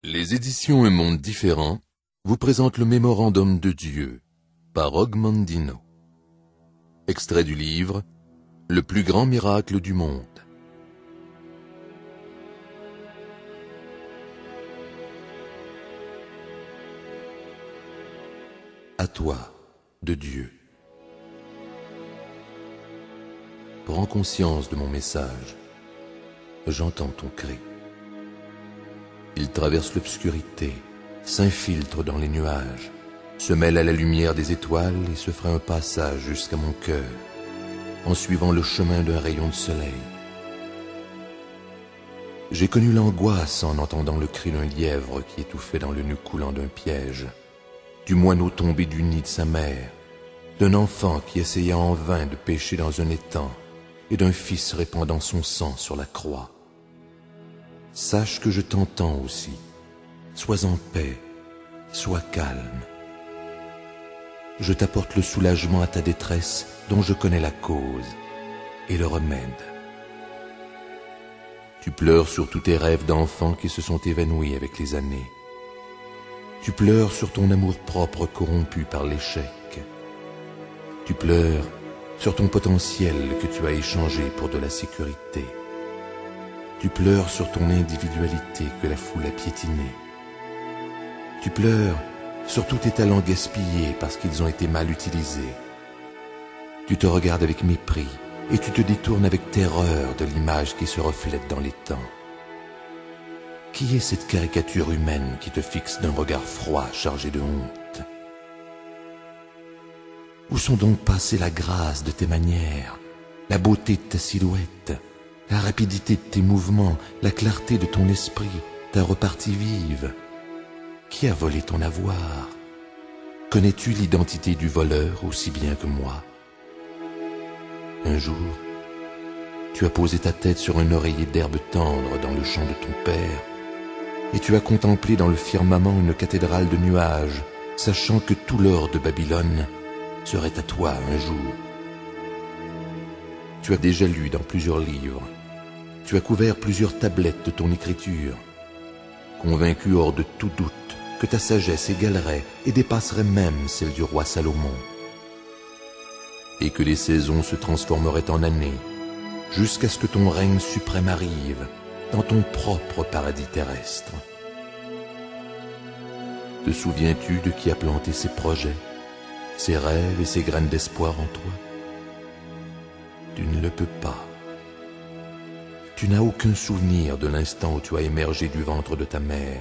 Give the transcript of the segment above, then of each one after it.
Les éditions Un Monde Différent vous présentent le Mémorandum de Dieu par Og Mandino. Extrait du livre Le plus grand miracle du monde. À toi, de Dieu. Prends conscience de mon message. J'entends ton cri. Il traverse l'obscurité, s'infiltre dans les nuages, se mêle à la lumière des étoiles et se fera un passage jusqu'à mon cœur, en suivant le chemin d'un rayon de soleil. J'ai connu l'angoisse en entendant le cri d'un lièvre qui étouffait dans le nœud coulant d'un piège, du moineau tombé du nid de sa mère, d'un enfant qui essayait en vain de pêcher dans un étang et d'un fils répandant son sang sur la croix. Sache que je t'entends aussi. Sois en paix, sois calme. Je t'apporte le soulagement à ta détresse dont je connais la cause et le remède. Tu pleures sur tous tes rêves d'enfant qui se sont évanouis avec les années. Tu pleures sur ton amour-propre corrompu par l'échec. Tu pleures sur ton potentiel que tu as échangé pour de la sécurité. Tu pleures sur ton individualité que la foule a piétinée. Tu pleures sur tous tes talents gaspillés parce qu'ils ont été mal utilisés. Tu te regardes avec mépris et tu te détournes avec terreur de l'image qui se reflète dans les temps. Qui est cette caricature humaine qui te fixe d'un regard froid chargé de honte? Où sont donc passées la grâce de tes manières, la beauté de ta silhouette, la rapidité de tes mouvements, la clarté de ton esprit, ta repartie vive? Qui a volé ton avoir? Connais-tu l'identité du voleur aussi bien que moi? Un jour, tu as posé ta tête sur un oreiller d'herbe tendre dans le champ de ton père, et tu as contemplé dans le firmament une cathédrale de nuages, sachant que tout l'or de Babylone serait à toi un jour. Tu as déjà lu dans plusieurs livres, tu as couvert plusieurs tablettes de ton écriture, convaincu hors de tout doute que ta sagesse égalerait et dépasserait même celle du roi Salomon, et que les saisons se transformeraient en années, jusqu'à ce que ton règne suprême arrive dans ton propre paradis terrestre. Te souviens-tu de qui a planté ces projets, ces rêves et ces graines d'espoir en toi? Tu ne le peux pas. Tu n'as aucun souvenir de l'instant où tu as émergé du ventre de ta mère,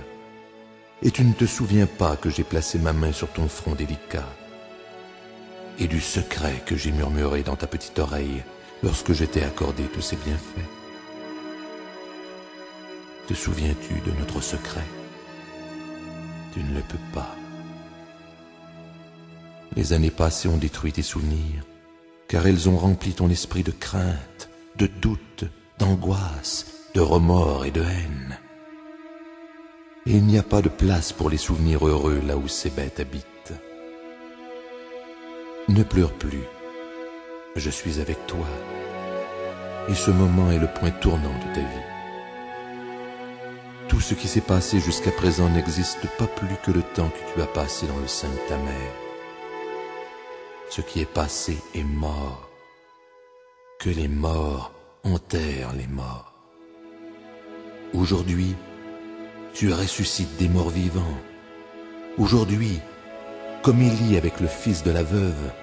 et tu ne te souviens pas que j'ai placé ma main sur ton front délicat, et du secret que j'ai murmuré dans ta petite oreille lorsque je t'ai accordé tous ces bienfaits. Te souviens-tu de notre secret? Tu ne le peux pas. Les années passées ont détruit tes souvenirs, car elles ont rempli ton esprit de crainte, de doute, d'angoisse, de remords et de haine. Et il n'y a pas de place pour les souvenirs heureux là où ces bêtes habitent. Ne pleure plus, je suis avec toi, et ce moment est le point tournant de ta vie. Tout ce qui s'est passé jusqu'à présent n'existe pas plus que le temps que tu as passé dans le sein de ta mère. Ce qui est passé est mort. Que les morts enterrent les morts. Aujourd'hui, tu ressuscites des morts vivants. Aujourd'hui, comme Élie avec le fils de la veuve,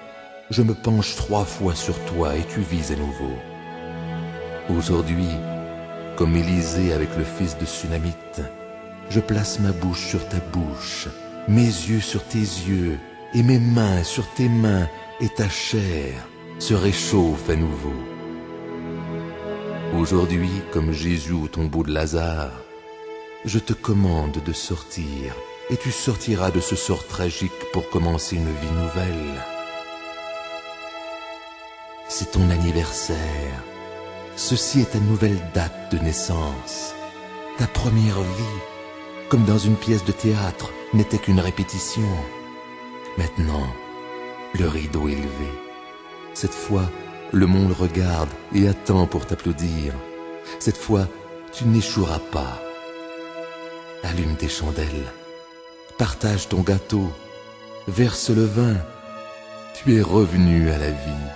je me penche 3 fois sur toi et tu vis à nouveau. Aujourd'hui, comme Élisée avec le fils de Sunamite, je place ma bouche sur ta bouche, mes yeux sur tes yeux, et mes mains sur tes mains, et ta chair se réchauffe à nouveau. Aujourd'hui, comme Jésus au tombeau de Lazare, je te commande de sortir, et tu sortiras de ce sort tragique pour commencer une vie nouvelle. C'est ton anniversaire. Ceci est ta nouvelle date de naissance. Ta première vie, comme dans une pièce de théâtre, n'était qu'une répétition. Maintenant, le rideau est levé. Cette fois, le monde regarde et attend pour t'applaudir. Cette fois, tu n'échoueras pas. Allume tes chandelles, partage ton gâteau, verse le vin, tu es revenu à la vie.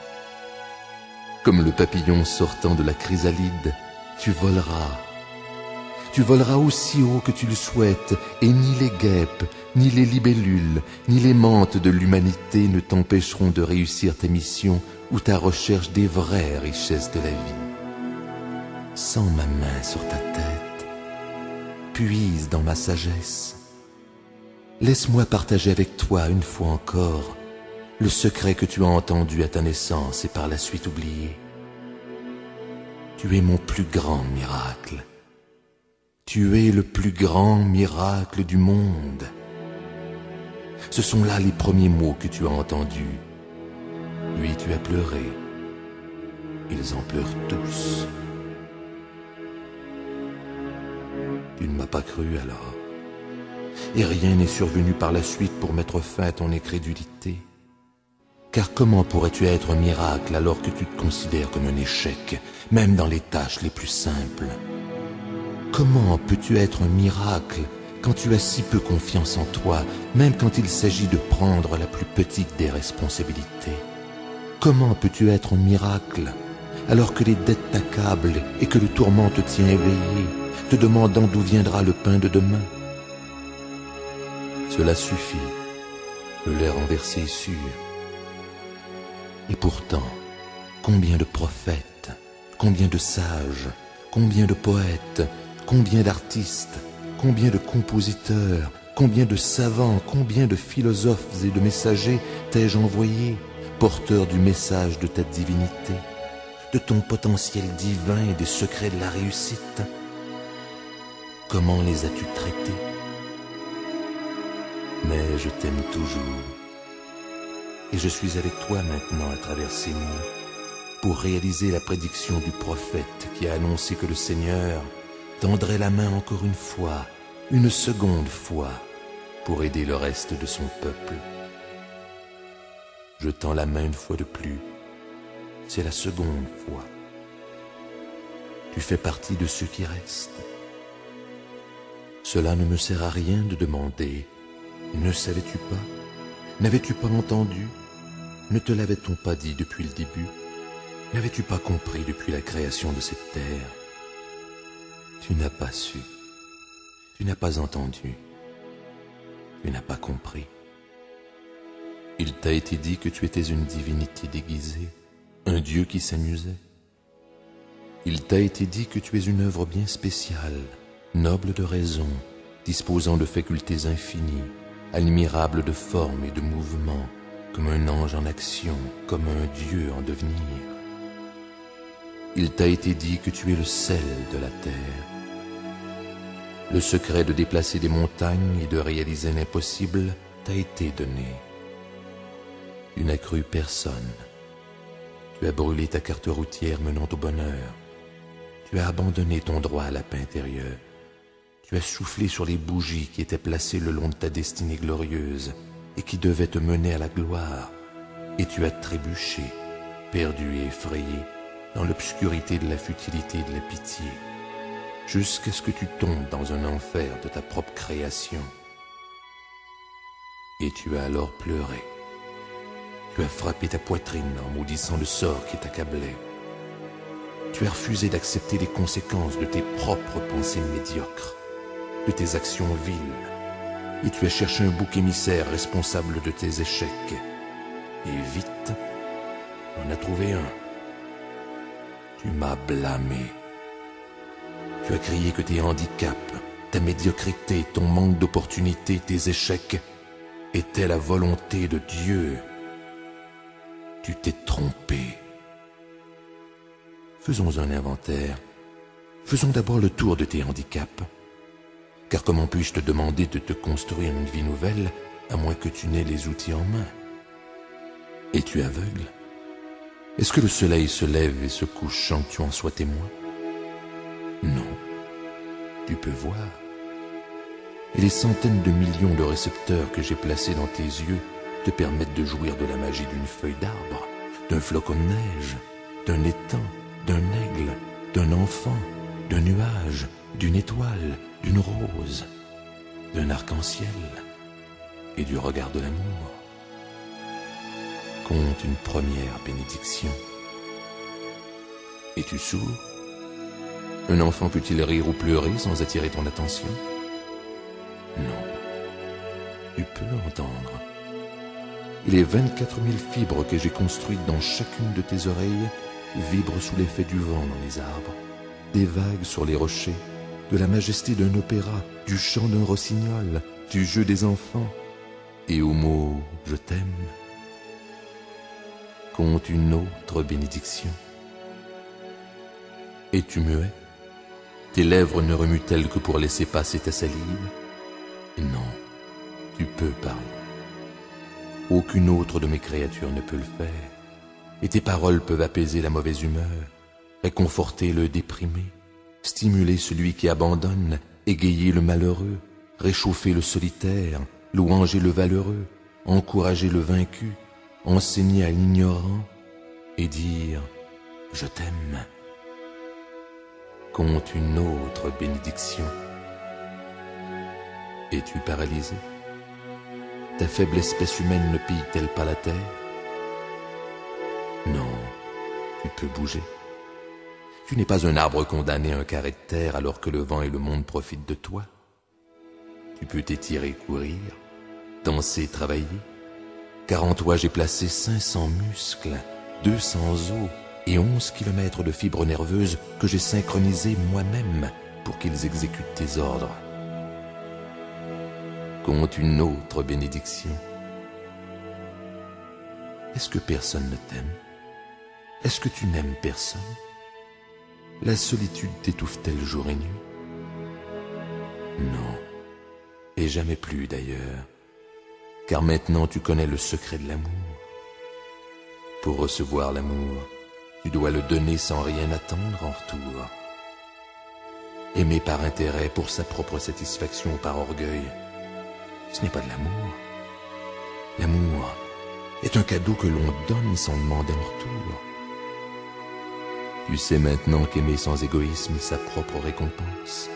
Comme le papillon sortant de la chrysalide, tu voleras. Tu voleras aussi haut que tu le souhaites, et ni les guêpes, ni les libellules, ni les mantes de l'humanité ne t'empêcheront de réussir ta mission ou ta recherche des vraies richesses de la vie. Sens ma main sur ta tête, puise dans ma sagesse. Laisse-moi partager avec toi une fois encore le secret que tu as entendu à ta naissance et par la suite oublié. Tu es mon plus grand miracle. Tu es le plus grand miracle du monde. Ce sont là les premiers mots que tu as entendus. Puis tu as pleuré. Ils en pleurent tous. Tu ne m'as pas cru alors. Et rien n'est survenu par la suite pour mettre fin à ton incrédulité. Car comment pourrais-tu être un miracle alors que tu te considères comme un échec, même dans les tâches les plus simples? Comment peux-tu être un miracle quand tu as si peu confiance en toi, même quand il s'agit de prendre la plus petite des responsabilités? Comment peux-tu être un miracle alors que les dettes t'accablent et que le tourment te tient éveillé, te demandant d'où viendra le pain de demain? Cela suffit, le lait renversé est sûr. Et pourtant, combien de prophètes, combien de sages, combien de poètes, combien d'artistes, combien de compositeurs, combien de savants, combien de philosophes et de messagers t'ai-je envoyés, porteurs du message de ta divinité, de ton potentiel divin et des secrets de la réussite? Comment les as-tu traités? Mais je t'aime toujours. Et je suis avec toi maintenant à travers ces mots pour réaliser la prédiction du prophète qui a annoncé que le Seigneur tendrait la main encore une fois, une seconde fois, pour aider le reste de son peuple. Je tends la main une fois de plus, c'est la seconde fois. Tu fais partie de ceux qui restent. Cela ne me sert à rien de demander. Ne savais-tu pas? N'avais-tu pas entendu? Ne te l'avait-on pas dit depuis le début? N'avais-tu pas compris depuis la création de cette terre? Tu n'as pas su, tu n'as pas entendu, tu n'as pas compris. Il t'a été dit que tu étais une divinité déguisée, un dieu qui s'amusait. Il t'a été dit que tu es une œuvre bien spéciale, noble de raison, disposant de facultés infinies, admirable de forme et de mouvement, comme un ange en action, comme un dieu en devenir. Il t'a été dit que tu es le sel de la terre. Le secret de déplacer des montagnes et de réaliser l'impossible t'a été donné. Tu n'as cru personne. Tu as brûlé ta carte routière menant au bonheur. Tu as abandonné ton droit à la paix intérieure. Tu as soufflé sur les bougies qui étaient placées le long de ta destinée glorieuse et qui devaient te mener à la gloire. Et tu as trébuché, perdu et effrayé, dans l'obscurité de la futilité et de la pitié, jusqu'à ce que tu tombes dans un enfer de ta propre création. Et tu as alors pleuré. Tu as frappé ta poitrine en maudissant le sort qui t'accablait. Tu as refusé d'accepter les conséquences de tes propres pensées médiocres, de tes actions viles, et tu as cherché un bouc émissaire responsable de tes échecs. Et vite, on a trouvé un. Tu m'as blâmé. Tu as crié que tes handicaps, ta médiocrité, ton manque d'opportunités, tes échecs étaient la volonté de Dieu. Tu t'es trompé. Faisons un inventaire. Faisons d'abord le tour de tes handicaps. Car comment puis-je te demander de te construire une vie nouvelle à moins que tu n'aies les outils en main? Es-tu aveugle? Est-ce que le soleil se lève et se couche sans que tu en sois témoin? Non, tu peux voir. Et les centaines de millions de récepteurs que j'ai placés dans tes yeux te permettent de jouir de la magie d'une feuille d'arbre, d'un flocon de neige, d'un étang, d'un aigle, d'un enfant, d'un nuage, d'une étoile, d'une rose. d'un arc-en-ciel et du regard de l'amour. Compte une première bénédiction. Es-tu sourd? Un enfant peut-il rire ou pleurer sans attirer ton attention? Non. Tu peux entendre. Et les 24 000 fibres que j'ai construites dans chacune de tes oreilles vibrent sous l'effet du vent dans les arbres, des vagues sur les rochers, de la majesté d'un opéra, du chant d'un rossignol, du jeu des enfants, et au mot « je t'aime » compte une autre bénédiction. Es-tu muet? Tes lèvres ne remuent-elles que pour laisser passer ta salive? Non, tu peux parler. Aucune autre de mes créatures ne peut le faire, et tes paroles peuvent apaiser la mauvaise humeur, réconforter le déprimé, stimuler celui qui abandonne, égayer le malheureux, réchauffer le solitaire, louanger le valeureux, encourager le vaincu, enseigner à l'ignorant et dire « je t'aime ». Compte une autre bénédiction. Es-tu paralysé? Ta faible espèce humaine ne pille-t-elle pas la terre? Non, tu peux bouger. Tu n'es pas un arbre condamné à un carré de terre alors que le vent et le monde profitent de toi. Tu peux t'étirer, courir, danser, travailler, car en toi j'ai placé 500 muscles, 200 os et 11 kilomètres de fibres nerveuses que j'ai synchronisées moi-même pour qu'ils exécutent tes ordres. Compte une autre bénédiction. Est-ce que personne ne t'aime? Est-ce que tu n'aimes personne? La solitude t'étouffe-t-elle jour et nuit? Non, et jamais plus d'ailleurs, car maintenant tu connais le secret de l'amour. Pour recevoir l'amour, tu dois le donner sans rien attendre en retour. Aimer par intérêt pour sa propre satisfaction ou par orgueil, ce n'est pas de l'amour. L'amour est un cadeau que l'on donne sans demander en retour. Tu sais maintenant qu'aimer sans égoïsme est sa propre récompense.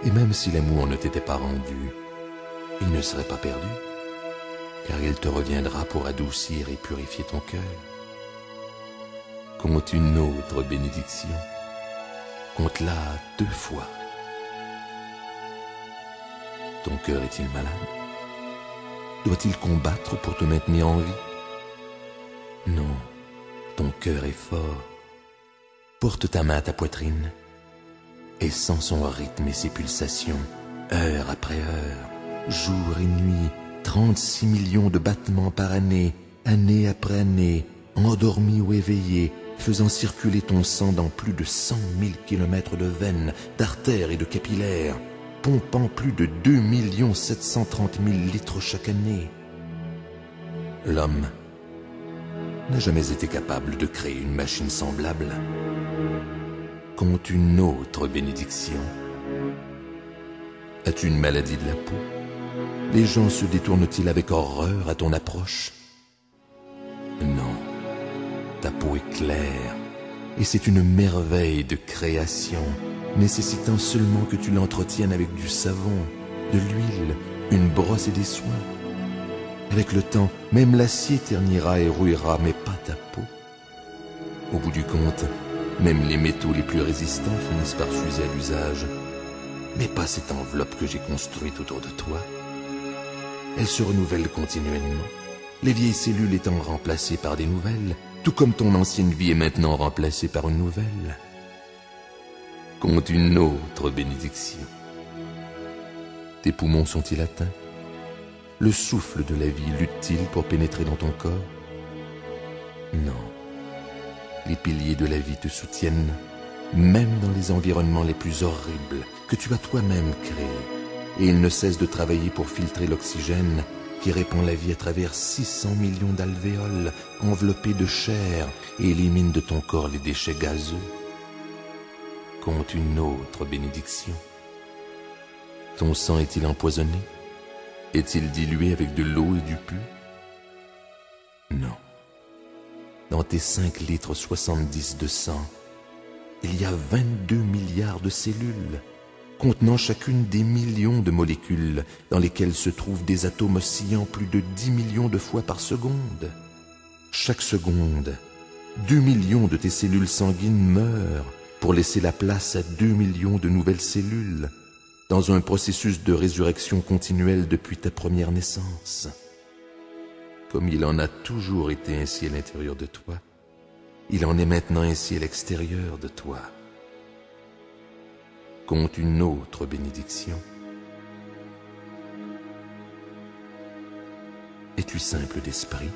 Et même si l'amour ne t'était pas rendu, il ne serait pas perdu, car il te reviendra pour adoucir et purifier ton cœur. Compte une autre bénédiction. Compte-la 2 fois. Ton cœur est-il malade? Doit-il combattre pour te maintenir en vie? Non, ton cœur est fort. Porte ta main à ta poitrine et sens son rythme et ses pulsations, heure après heure, jour et nuit, 36 millions de battements par année, année après année, endormi ou éveillé, faisant circuler ton sang dans plus de 100 000 kilomètres de veines, d'artères et de capillaires, pompant plus de 2 730 000 litres chaque année. L'homme n'a jamais été capable de créer une machine semblable. Compte une autre bénédiction. As-tu une maladie de la peau? Les gens se détournent-ils avec horreur à ton approche? Non, ta peau est claire, et c'est une merveille de création, nécessitant seulement que tu l'entretiennes avec du savon, de l'huile, une brosse et des soins. Avec le temps, même l'acier ternira et rouillera, mais pas ta peau. Au bout du compte, même les métaux les plus résistants finissent par s'user à l'usage, mais pas cette enveloppe que j'ai construite autour de toi. Elle se renouvelle continuellement, les vieilles cellules étant remplacées par des nouvelles, tout comme ton ancienne vie est maintenant remplacée par une nouvelle. Compte une autre bénédiction. Tes poumons sont-ils atteints? Le souffle de la vie lutte-t-il pour pénétrer dans ton corps? Non. Les piliers de la vie te soutiennent, même dans les environnements les plus horribles que tu as toi-même créés, et ils ne cessent de travailler pour filtrer l'oxygène qui répand la vie à travers 600 millions d'alvéoles enveloppés de chair et élimine de ton corps les déchets gazeux. Compte une autre bénédiction. Ton sang est-il empoisonné? Est-il dilué avec de l'eau et du pu? Non. Dans tes 5 litres 70 de sang, il y a 22 milliards de cellules, contenant chacune des millions de molécules dans lesquelles se trouvent des atomes oscillant plus de 10 millions de fois par seconde. Chaque seconde, 2 millions de tes cellules sanguines meurent pour laisser la place à 2 millions de nouvelles cellules, dans un processus de résurrection continuelle depuis ta première naissance. Comme il en a toujours été ainsi à l'intérieur de toi, il en est maintenant ainsi à l'extérieur de toi. Compte une autre bénédiction. Es-tu simple d'esprit?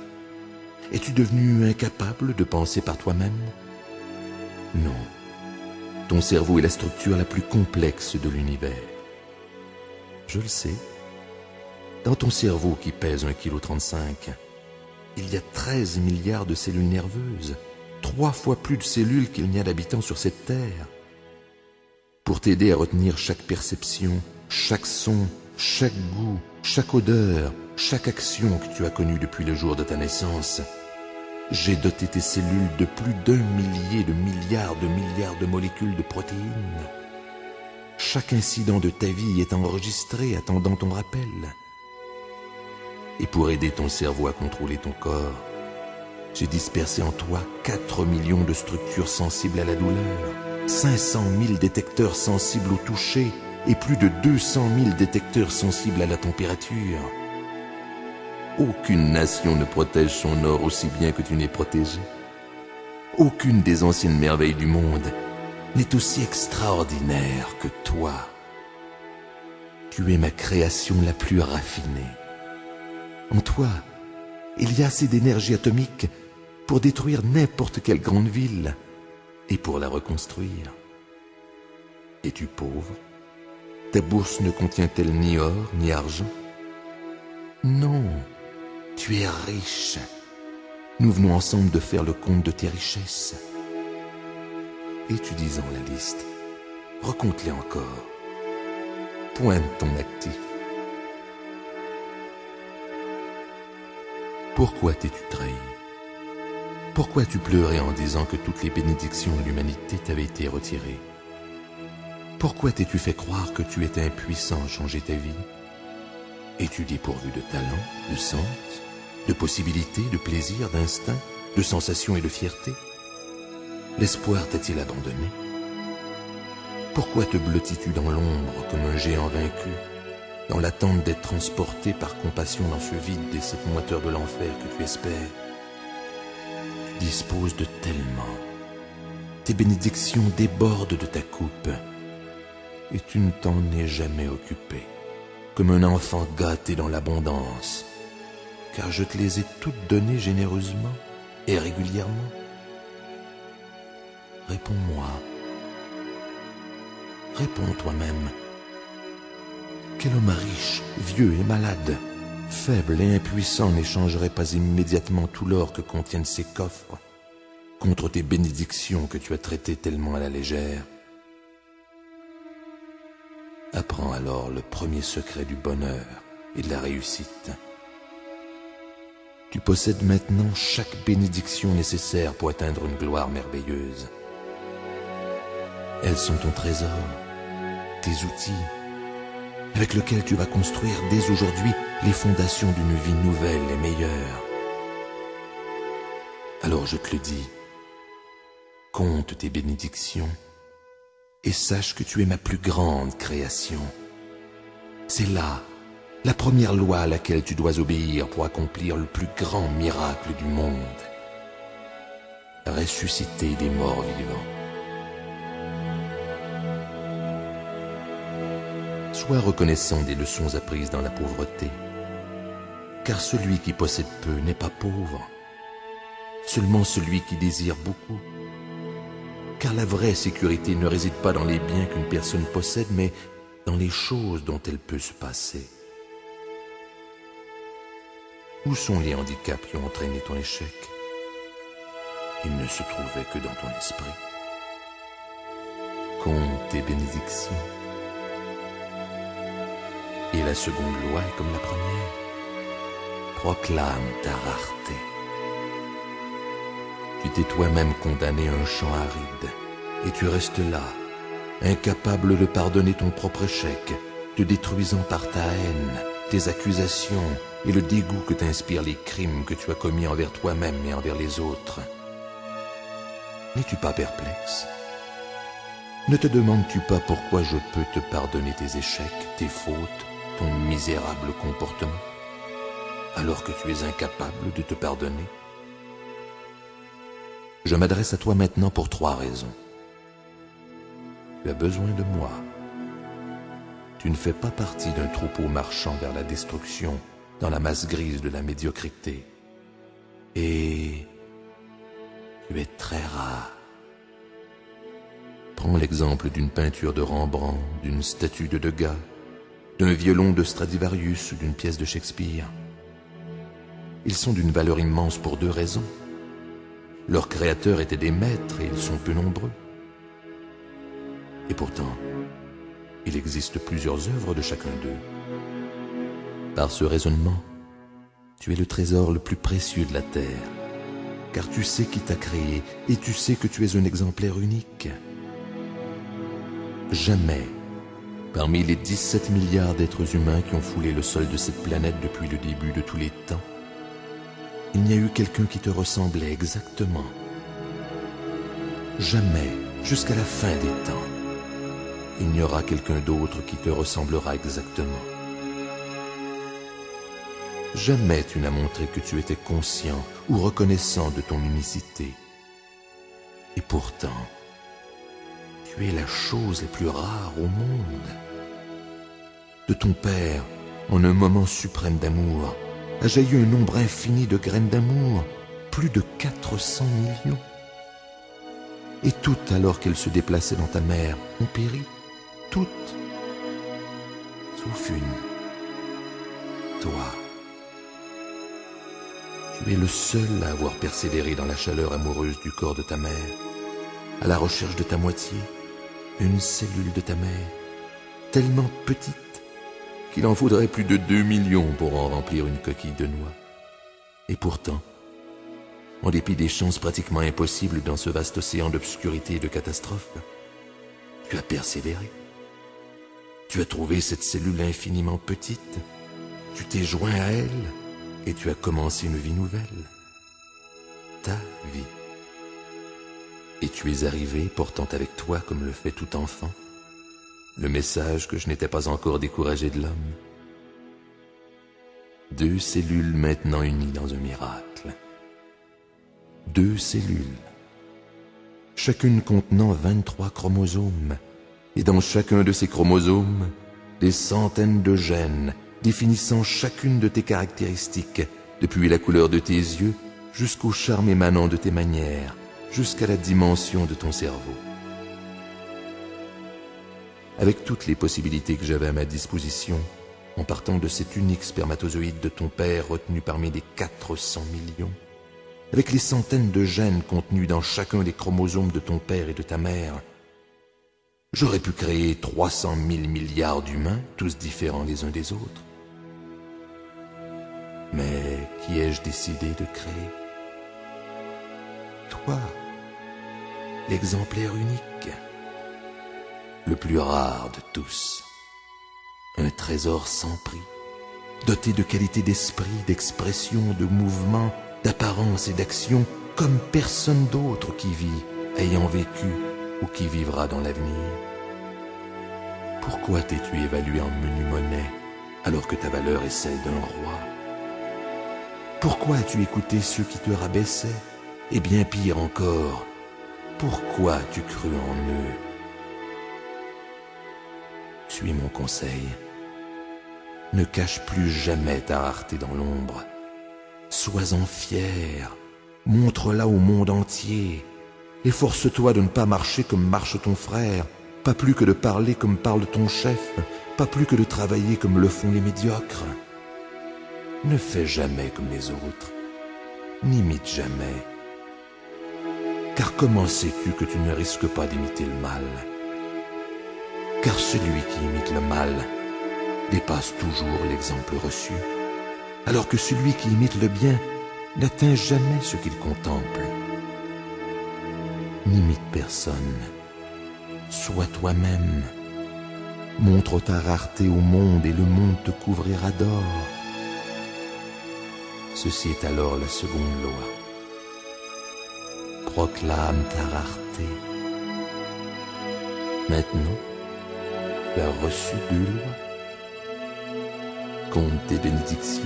Es-tu devenu incapable de penser par toi-même? Non. Ton cerveau est la structure la plus complexe de l'univers. Je le sais. Dans ton cerveau qui pèse 1,35 kg, il y a 13 milliards de cellules nerveuses, 3 fois plus de cellules qu'il n'y a d'habitants sur cette terre. Pour t'aider à retenir chaque perception, chaque son, chaque goût, chaque odeur, chaque action que tu as connue depuis le jour de ta naissance, j'ai doté tes cellules de plus d'1 millier de milliards de molécules de protéines. Chaque incident de ta vie est enregistré attendant ton rappel. Et pour aider ton cerveau à contrôler ton corps, j'ai dispersé en toi 4 millions de structures sensibles à la douleur, 500 000 détecteurs sensibles au toucher et plus de 200 000 détecteurs sensibles à la température. Aucune nation ne protège son or aussi bien que tu n'es protégé. Aucune des anciennes merveilles du monde n'est aussi extraordinaire que toi. Tu es ma création la plus raffinée. En toi, il y a assez d'énergie atomique pour détruire n'importe quelle grande ville et pour la reconstruire. Es-tu pauvre? Ta bourse ne contient-elle ni or ni argent? Non, tu es riche. Nous venons ensemble de faire le compte de tes richesses. Étudies-en la liste. Recompte-les encore. Pointe ton actif. Pourquoi t'es-tu trahi? Pourquoi as-tu pleuré en disant que toutes les bénédictions de l'humanité t'avaient été retirées? Pourquoi t'es-tu fait croire que tu étais impuissant à changer ta vie? Es-tu dépourvu de talent, de sens, de possibilités, de plaisir, d'instinct, de sensations et de fierté? L'espoir t'a-t-il abandonné? Pourquoi te blottis-tu dans l'ombre comme un géant vaincu, dans l'attente d'être transporté par compassion dans ce vide et cette moiteur de l'enfer que tu espères? Tu disposes de tellement. Tes bénédictions débordent de ta coupe, et tu ne t'en es jamais occupé, comme un enfant gâté dans l'abondance, car je te les ai toutes données généreusement et régulièrement. Réponds-moi. Réponds toi-même. Quel homme riche, vieux et malade, faible et impuissant n'échangerait pas immédiatement tout l'or que contiennent ses coffres contre tes bénédictions que tu as traitées tellement à la légère? Apprends alors le premier secret du bonheur et de la réussite. Tu possèdes maintenant chaque bénédiction nécessaire pour atteindre une gloire merveilleuse. Elles sont ton trésor, tes outils, avec lesquels tu vas construire dès aujourd'hui les fondations d'une vie nouvelle et meilleure. Alors je te le dis, compte tes bénédictions et sache que tu es ma plus grande création. C'est là la première loi à laquelle tu dois obéir pour accomplir le plus grand miracle du monde: ressusciter des morts vivants. Sois reconnaissant des leçons apprises dans la pauvreté, car celui qui possède peu n'est pas pauvre, seulement celui qui désire beaucoup. Car la vraie sécurité ne réside pas dans les biens qu'une personne possède, mais dans les choses dont elle peut se passer. Où sont les handicaps qui ont entraîné ton échec? Ils ne se trouvaient que dans ton esprit. Compte tes bénédictions. Et la seconde loi est comme la première. Proclame ta rareté. Tu t'es toi-même condamné à un champ aride, et tu restes là, incapable de pardonner ton propre échec, te détruisant par ta haine, tes accusations et le dégoût que t'inspirent les crimes que tu as commis envers toi-même et envers les autres. N'es-tu pas perplexe? Ne te demandes-tu pas pourquoi je peux te pardonner tes échecs, tes fautes, ton misérable comportement, alors que tu es incapable de te pardonner? Je m'adresse à toi maintenant pour 3 raisons. Tu as besoin de moi. Tu ne fais pas partie d'un troupeau marchant vers la destruction dans la masse grise de la médiocrité. Et tu es très rare. Prends l'exemple d'une peinture de Rembrandt, d'une statue de Degas, d'un violon de Stradivarius ou d'une pièce de Shakespeare. Ils sont d'une valeur immense pour 2 raisons. Leurs créateurs étaient des maîtres et ils sont peu nombreux. Et pourtant, il existe plusieurs œuvres de chacun d'eux. Par ce raisonnement, tu es le trésor le plus précieux de la terre, car tu sais qui t'a créé et tu sais que tu es un exemplaire unique. Jamais, parmi les 17 milliards d'êtres humains qui ont foulé le sol de cette planète depuis le début de tous les temps, il n'y a eu quelqu'un qui te ressemblait exactement. Jamais, jusqu'à la fin des temps, il n'y aura quelqu'un d'autre qui te ressemblera exactement. Jamais tu n'as montré que tu étais conscient ou reconnaissant de ton unicité. Et pourtant, tu es la chose la plus rare au monde. De ton Père, en un moment suprême d'amour, a jailli un nombre infini de graines d'amour, plus de 400 millions. Et toutes, alors qu'elles se déplaçaient dans ta mère, ont péri. Toutes, sauf une, toi. Tu es le seul à avoir persévéré dans la chaleur amoureuse du corps de ta mère, à la recherche de ta moitié, une cellule de ta mère, tellement petite qu'il en faudrait plus de 2 millions pour en remplir une coquille de noix. Et pourtant, en dépit des chances pratiquement impossibles dans ce vaste océan d'obscurité et de catastrophes, tu as persévéré. Tu as trouvé cette cellule infiniment petite, tu t'es joint à elle et tu as commencé une vie nouvelle. Ta vie. Et tu es arrivé portant avec toi, comme le fait tout enfant, le message que je n'étais pas encore découragé de l'homme. 2 cellules maintenant unies dans un miracle. 2 cellules, chacune contenant 23 chromosomes, et dans chacun de ces chromosomes, des centaines de gènes définissant chacune de tes caractéristiques, depuis la couleur de tes yeux jusqu'au charme émanant de tes manières, jusqu'à la dimension de ton cerveau. Avec toutes les possibilités que j'avais à ma disposition, en partant de cet unique spermatozoïde de ton père retenu parmi les 400 millions, avec les centaines de gènes contenus dans chacun des chromosomes de ton père et de ta mère, j'aurais pu créer 300 000 milliards d'humains, tous différents les uns des autres. Mais qui ai-je décidé de créer? Toi, l'exemplaire unique, le plus rare de tous, un trésor sans prix, doté de qualités d'esprit, d'expression, de mouvement, d'apparence et d'action, comme personne d'autre qui vit, ayant vécu ou qui vivra dans l'avenir. Pourquoi t'es-tu évalué en menu monnaie alors que ta valeur est celle d'un roi? Pourquoi as-tu écouté ceux qui te rabaissaient? Et bien pire encore, pourquoi as-tu cru en eux? Suis mon conseil. Ne cache plus jamais ta rareté dans l'ombre. Sois-en fier. Montre-la au monde entier. Efforce-toi de ne pas marcher comme marche ton frère, pas plus que de parler comme parle ton chef, pas plus que de travailler comme le font les médiocres. Ne fais jamais comme les autres. N'imite jamais. Car comment sais-tu que tu ne risques pas d'imiter le mal? Car celui qui imite le mal dépasse toujours l'exemple reçu, alors que celui qui imite le bien n'atteint jamais ce qu'il contemple. N'imite personne, Sois toi-même. Montre ta rareté au monde et le monde te couvrira d'or. Ceci est alors la seconde loi. Proclame ta rareté. Maintenant, tu as reçu deux lois. Compte tes bénédictions.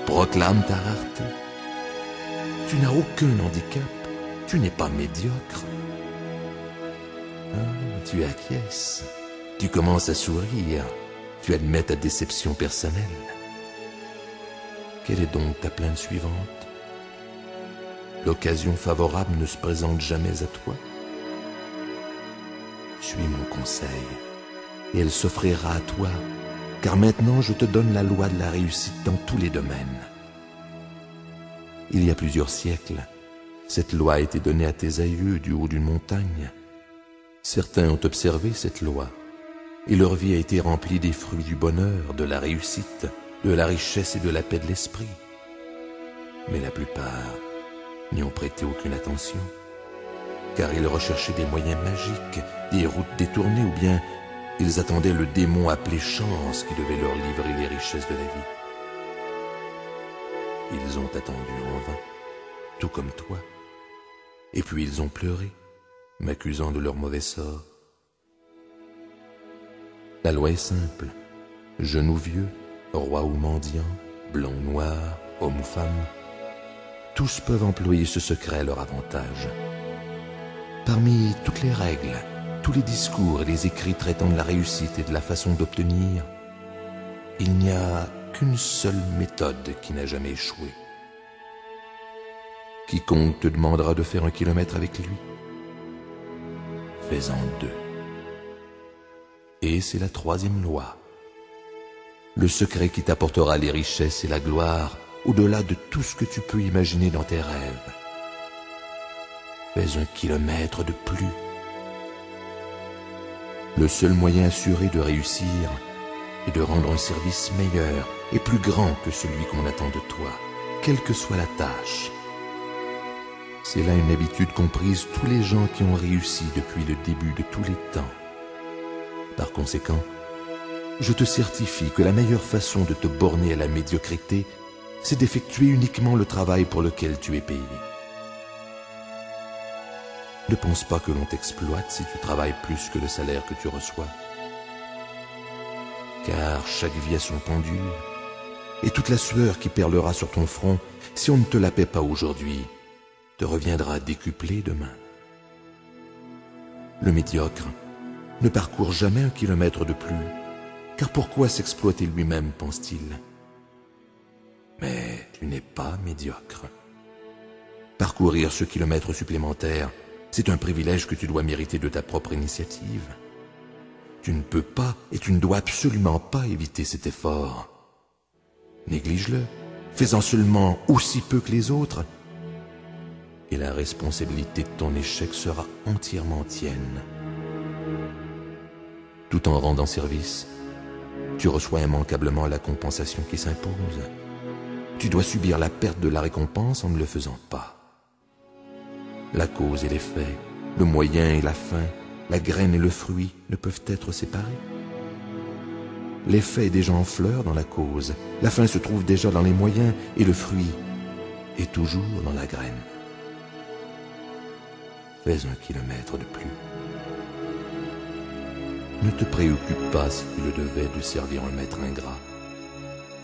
Proclame ta rareté. Tu n'as aucun handicap. Tu n'es pas médiocre. Ah, tu acquiesces. Tu commences à sourire. Tu admets ta déception personnelle. Quelle est donc ta plainte suivante? L'occasion favorable ne se présente jamais à toi. Suis mon conseil, et elle s'offrira à toi, car maintenant je te donne la loi de la réussite dans tous les domaines. Il y a plusieurs siècles, cette loi a été donnée à tes aïeux du haut d'une montagne. Certains ont observé cette loi, et leur vie a été remplie des fruits du bonheur, de la réussite, de la richesse et de la paix de l'esprit. Mais la plupart n'y ont prêté aucune attention, car ils recherchaient des moyens magiques, des routes détournées, ou bien ils attendaient le démon appelé chance qui devait leur livrer les richesses de la vie. Ils ont attendu en vain, tout comme toi, et puis ils ont pleuré, m'accusant de leur mauvais sort. La loi est simple, jeune ou vieux, roi ou mendiant, blanc ou noir, homme ou femme, tous peuvent employer ce secret à leur avantage. Parmi toutes les règles, tous les discours et les écrits traitant de la réussite et de la façon d'obtenir, il n'y a qu'une seule méthode qui n'a jamais échoué. Quiconque te demandera de faire 1 kilomètre avec lui, fais-en 2. Et c'est la 3e loi. Le secret qui t'apportera les richesses et la gloire au-delà de tout ce que tu peux imaginer dans tes rêves. Fais 1 kilomètre de plus. Le seul moyen assuré de réussir est de rendre un service meilleur et plus grand que celui qu'on attend de toi, quelle que soit la tâche. C'est là une habitude qu'ont prise tous les gens qui ont réussi depuis le début de tous les temps. Par conséquent, je te certifie que la meilleure façon de te borner à la médiocrité, c'est d'effectuer uniquement le travail pour lequel tu es payé. Ne pense pas que l'on t'exploite si tu travailles plus que le salaire que tu reçois. Car chaque vie a son pendule, et toute la sueur qui perlera sur ton front, si on ne te la paie pas aujourd'hui, te reviendra décuplée demain. Le médiocre ne parcourt jamais 1 kilomètre de plus, car pourquoi s'exploiter lui-même, pense-t-il? Mais tu n'es pas médiocre. Parcourir ce kilomètre supplémentaire, c'est un privilège que tu dois mériter de ta propre initiative. Tu ne peux pas et tu ne dois absolument pas éviter cet effort. Néglige-le, fais-en seulement aussi peu que les autres, et la responsabilité de ton échec sera entièrement tienne. Tout en rendant service, tu reçois immanquablement la compensation qui s'impose. Tu dois subir la perte de la récompense en ne le faisant pas. La cause et l'effet, le moyen et la fin, la graine et le fruit ne peuvent être séparés. L'effet est déjà en fleur dans la cause, la fin se trouve déjà dans les moyens et le fruit est toujours dans la graine. Fais 1 kilomètre de plus. Ne te préoccupe pas si tu le devais de servir un maître ingrat.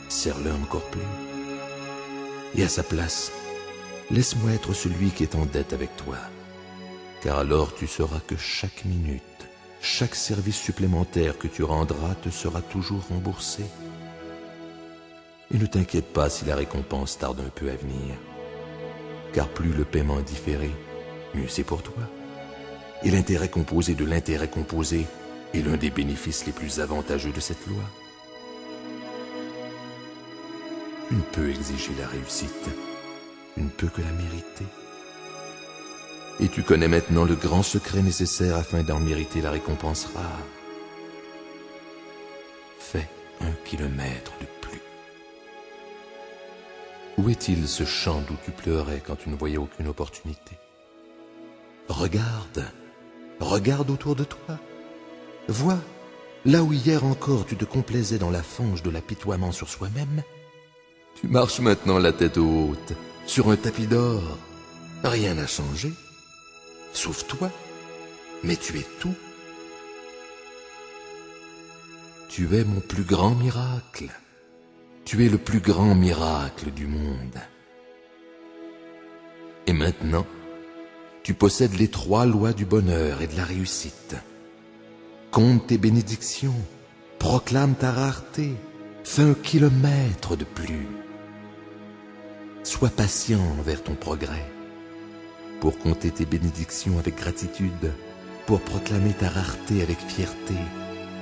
Sers-le encore plus. Et à sa place, laisse-moi être celui qui est en dette avec toi. Car alors tu sauras que chaque minute, chaque service supplémentaire que tu rendras te sera toujours remboursé. Et ne t'inquiète pas si la récompense tarde un peu à venir. Car plus le paiement est différé, mieux c'est pour toi. Et l'intérêt composé de l'intérêt composé est l'un des bénéfices les plus avantageux de cette loi. Tu ne peux exiger la réussite, tu ne peux que la mériter. Et tu connais maintenant le grand secret nécessaire afin d'en mériter la récompense rare. Fais 1 kilomètre de plus. Où est-il ce champ d'où tu pleurais quand tu ne voyais aucune opportunité? Regarde, regarde autour de toi. Vois, là où hier encore tu te complaisais dans la fange de l'apitoiement sur soi-même, tu marches maintenant la tête haute, sur un tapis d'or. Rien n'a changé, sauf toi, mais tu es tout. Tu es mon plus grand miracle. Tu es le plus grand miracle du monde. Et maintenant, tu possèdes les 3 lois du bonheur et de la réussite. Compte tes bénédictions, proclame ta rareté, fais 1 kilomètre de plus. Sois patient envers ton progrès, pour compter tes bénédictions avec gratitude, pour proclamer ta rareté avec fierté,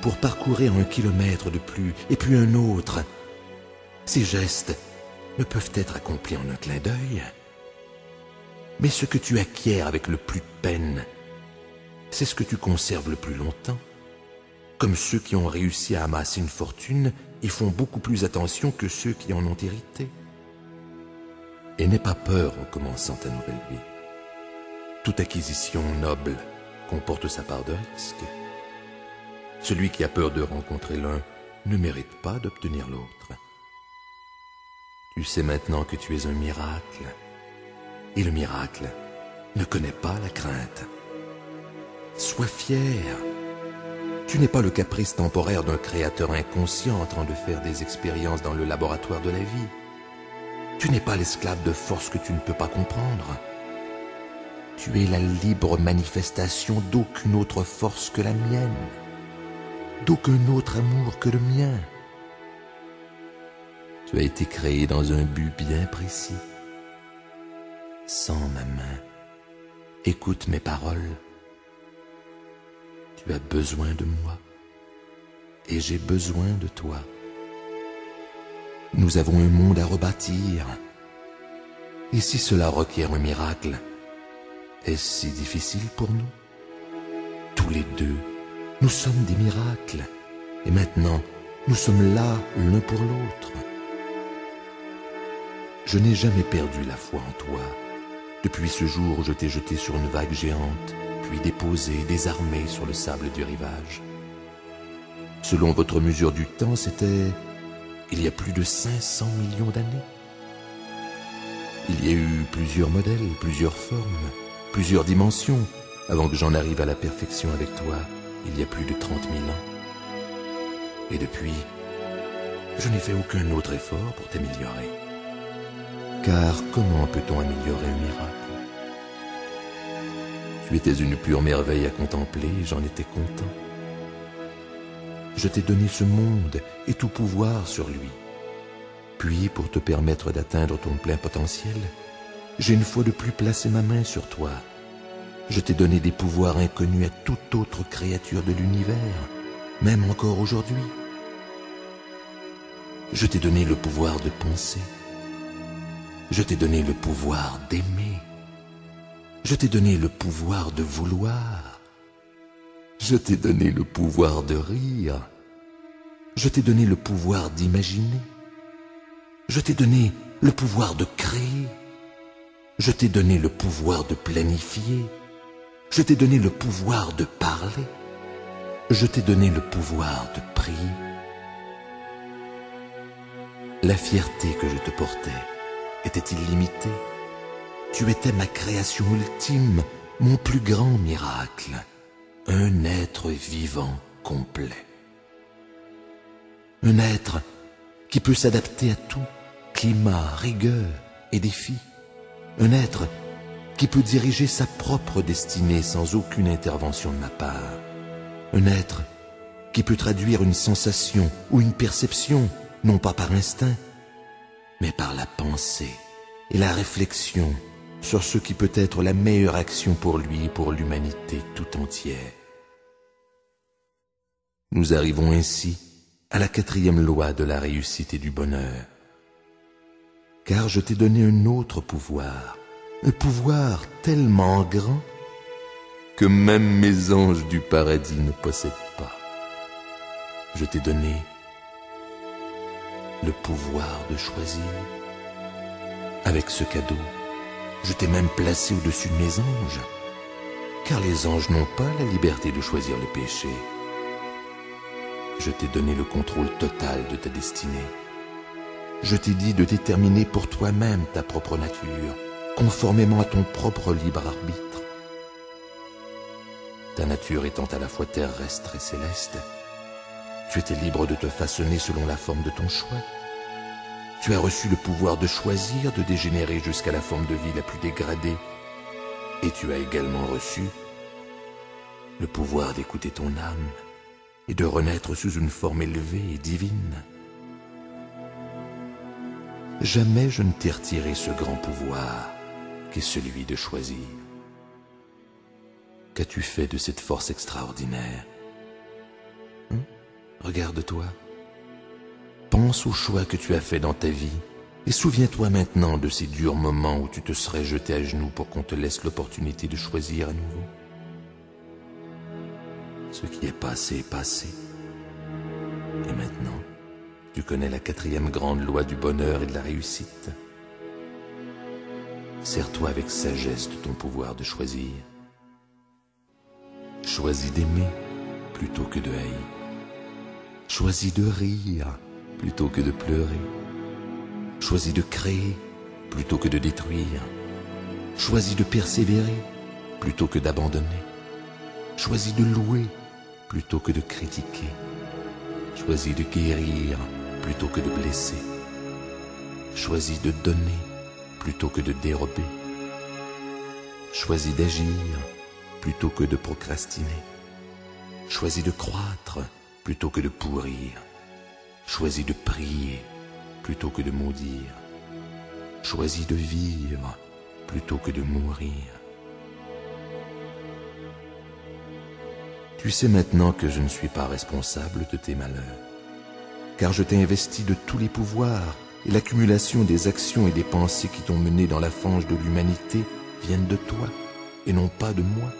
pour parcourir 1 kilomètre de plus, et puis un autre. Ces gestes ne peuvent être accomplis en un clin d'œil. Mais ce que tu acquiers avec le plus de peine, c'est ce que tu conserves le plus longtemps. Comme ceux qui ont réussi à amasser une fortune, ils font beaucoup plus attention que ceux qui en ont hérité. Et n'aie pas peur en commençant ta nouvelle vie. Toute acquisition noble comporte sa part de risque. Celui qui a peur de rencontrer l'un ne mérite pas d'obtenir l'autre. Tu sais maintenant que tu es un miracle. Et le miracle ne connaît pas la crainte. Sois fier. Tu n'es pas le caprice temporaire d'un créateur inconscient en train de faire des expériences dans le laboratoire de la vie. Tu n'es pas l'esclave de force que tu ne peux pas comprendre. Tu es la libre manifestation d'aucune autre force que la mienne, d'aucun autre amour que le mien. Tu as été créé dans un but bien précis. Sens ma main, écoute mes paroles. Tu as besoin de moi et j'ai besoin de toi. Nous avons un monde à rebâtir. Et si cela requiert un miracle, est-ce si difficile pour nous? Tous les deux, nous sommes des miracles. Et maintenant, nous sommes là l'un pour l'autre. Je n'ai jamais perdu la foi en toi. Depuis ce jour où je t'ai jeté sur une vague géante, puis déposé, désarmé sur le sable du rivage. Selon votre mesure du temps, c'était il y a plus de 500 millions d'années. Il y a eu plusieurs modèles, plusieurs formes, plusieurs dimensions, avant que j'en arrive à la perfection avec toi, il y a plus de 30 000 ans. Et depuis, je n'ai fait aucun autre effort pour t'améliorer. Car comment peut-on améliorer un miracle? Tu étais une pure merveille à contempler, j'en étais content. Je t'ai donné ce monde et tout pouvoir sur lui. Puis, pour te permettre d'atteindre ton plein potentiel, j'ai une fois de plus placé ma main sur toi. Je t'ai donné des pouvoirs inconnus à toute autre créature de l'univers, même encore aujourd'hui. Je t'ai donné le pouvoir de penser. Je t'ai donné le pouvoir d'aimer. Je t'ai donné le pouvoir de vouloir. Je t'ai donné le pouvoir de rire. Je t'ai donné le pouvoir d'imaginer. Je t'ai donné le pouvoir de créer. Je t'ai donné le pouvoir de planifier. Je t'ai donné le pouvoir de parler. Je t'ai donné le pouvoir de prier. La fierté que je te portais était illimitée. Tu étais ma création ultime, mon plus grand miracle, un être vivant complet. Un être qui peut s'adapter à tout, climat, rigueur et défis. Un être qui peut diriger sa propre destinée sans aucune intervention de ma part. Un être qui peut traduire une sensation ou une perception, non pas par instinct, mais par la pensée et la réflexion sur ce qui peut être la meilleure action pour lui et pour l'humanité tout entière. Nous arrivons ainsi à la 4e loi de la réussite et du bonheur. Car je t'ai donné un autre pouvoir, un pouvoir tellement grand que même mes anges du paradis ne possèdent pas. Je t'ai donné le pouvoir de choisir. Avec ce cadeau, je t'ai même placé au-dessus de mes anges. car les anges n'ont pas la liberté de choisir le péché. Je t'ai donné le contrôle total de ta destinée. Je t'ai dit de déterminer pour toi-même ta propre nature, conformément à ton propre libre arbitre. Ta nature étant à la fois terrestre et céleste, tu étais libre de te façonner selon la forme de ton choix. Tu as reçu le pouvoir de choisir de dégénérer jusqu'à la forme de vie la plus dégradée. Et tu as également reçu le pouvoir d'écouter ton âme et de renaître sous une forme élevée et divine. Jamais je ne t'ai retiré ce grand pouvoir qu'est celui de choisir. Qu'as-tu fait de cette force extraordinaire? Regarde-toi. Pense au choix que tu as fait dans ta vie et souviens-toi maintenant de ces durs moments où tu te serais jeté à genoux pour qu'on te laisse l'opportunité de choisir à nouveau. Ce qui est passé est passé. Et maintenant, tu connais la 4e grande loi du bonheur et de la réussite. Sers-toi avec sagesse de ton pouvoir de choisir. Choisis d'aimer plutôt que de haïr. Choisis de rire plutôt que de pleurer. Choisis de créer plutôt que de détruire. Choisis de persévérer plutôt que d'abandonner. Choisis de louer plutôt que de critiquer. Choisis de guérir plutôt que de blesser. Choisis de donner plutôt que de dérober. Choisis d'agir plutôt que de procrastiner. Choisis de croître plutôt que de pourrir. Choisis de prier plutôt que de maudire. Choisis de vivre plutôt que de mourir. Tu sais maintenant que je ne suis pas responsable de tes malheurs, car je t'ai investi de tous les pouvoirs et l'accumulation des actions et des pensées qui t'ont mené dans la fange de l'humanité viennent de toi et non pas de moi.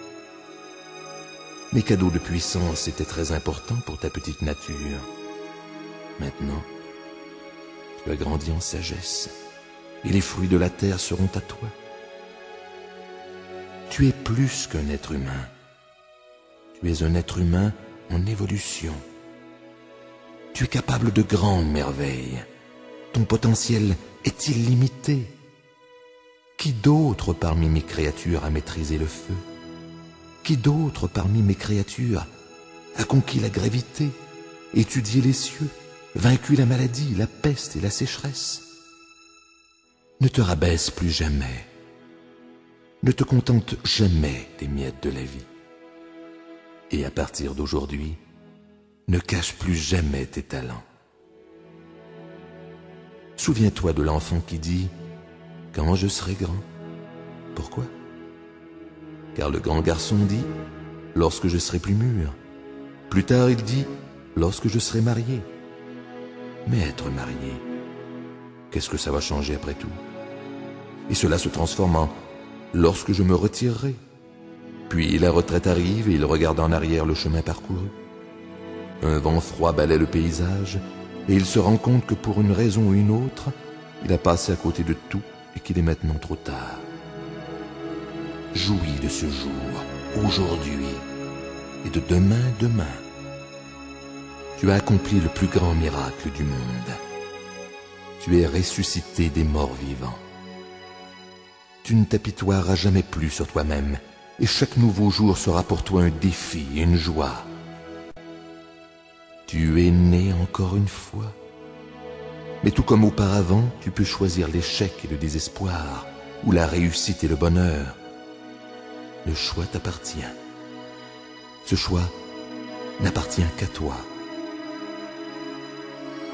Mes cadeaux de puissance étaient très importants pour ta petite nature. Maintenant, tu as grandi en sagesse et les fruits de la terre seront à toi. Tu es plus qu'un être humain. Tu es un être humain en évolution. Tu es capable de grandes merveilles. Ton potentiel est illimité. Qui d'autre parmi mes créatures a maîtrisé le feu? Qui d'autre parmi mes créatures a conquis la gravité, étudié les cieux, vaincu la maladie, la peste et la sécheresse? Ne te rabaisse plus jamais. Ne te contente jamais des miettes de la vie. Et à partir d'aujourd'hui, ne cache plus jamais tes talents. Souviens-toi de l'enfant qui dit « Quand je serai grand ». Pourquoi? Car le grand garçon dit « Lorsque je serai plus mûr ». Plus tard, il dit « Lorsque je serai marié ». Mais être marié, qu'est-ce que ça va changer après tout? Et cela se transforme en « Lorsque je me retirerai ». Puis la retraite arrive et il regarde en arrière le chemin parcouru. Un vent froid balaie le paysage et il se rend compte que pour une raison ou une autre, il a passé à côté de tout et qu'il est maintenant trop tard. Jouis de ce jour, aujourd'hui, et de demain. Tu as accompli le plus grand miracle du monde. Tu es ressuscité des morts vivants. Tu ne t'apitoieras jamais plus sur toi-même, et chaque nouveau jour sera pour toi un défi et une joie. Tu es né encore une fois. Mais tout comme auparavant, tu peux choisir l'échec et le désespoir, ou la réussite et le bonheur. Le choix t'appartient. Ce choix n'appartient qu'à toi.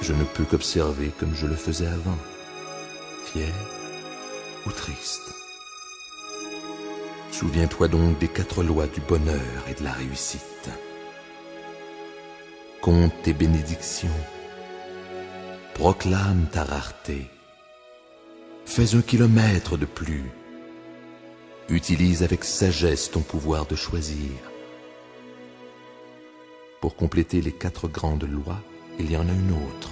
Je ne peux qu'observer comme je le faisais avant, fier ou triste. Souviens-toi donc des 4 lois du bonheur et de la réussite. Compte tes bénédictions. Proclame ta rareté. Fais 1 kilomètre de plus. Utilise avec sagesse ton pouvoir de choisir. Pour compléter les 4 grandes lois, il y en a une autre.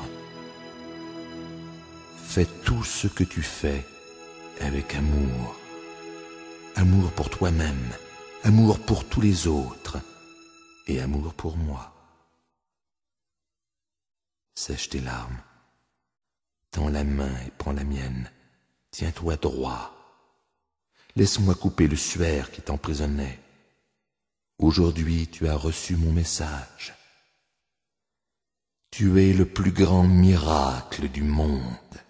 Fais tout ce que tu fais avec amour. Amour pour toi-même, amour pour tous les autres et amour pour moi. Sèche tes larmes, tends la main et prends la mienne, tiens-toi droit. Laisse-moi couper le suaire qui t'emprisonnait. Aujourd'hui tu as reçu mon message. Tu es le plus grand miracle du monde.